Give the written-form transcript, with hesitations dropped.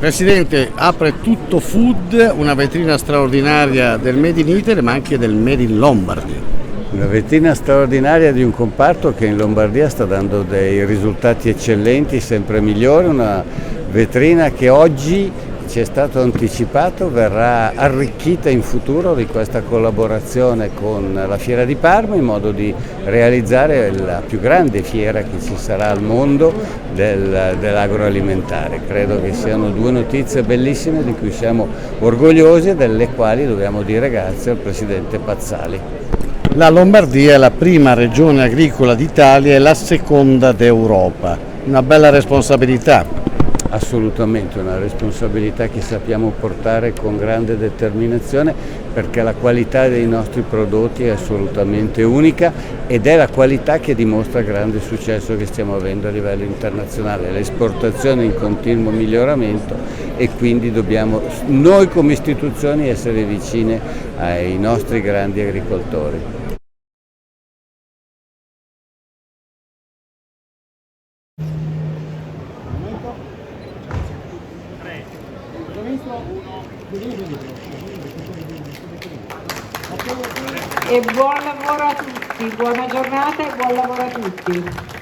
Presidente, apre Tutto Food, una vetrina straordinaria del Made in Italy ma anche del Made in Lombardy. Una vetrina straordinaria di un comparto che in Lombardia sta dando dei risultati eccellenti, sempre migliori, una vetrina che oggi ci è stato anticipato verrà arricchita in futuro di questa collaborazione con la Fiera di Parma in modo di realizzare la più grande fiera che ci sarà al mondo dell'agroalimentare. Credo che siano due notizie bellissime di cui siamo orgogliosi e delle quali dobbiamo dire grazie al Presidente Pazzali. La Lombardia è la prima regione agricola d'Italia e la seconda d'Europa. Una bella responsabilità. Assolutamente, una responsabilità che sappiamo portare con grande determinazione perché la qualità dei nostri prodotti è assolutamente unica ed è la qualità che dimostra il grande successo che stiamo avendo a livello internazionale, l'esportazione in continuo miglioramento e quindi dobbiamo noi come istituzioni essere vicine ai nostri grandi agricoltori. E buon lavoro a tutti, buona giornata e buon lavoro a tutti.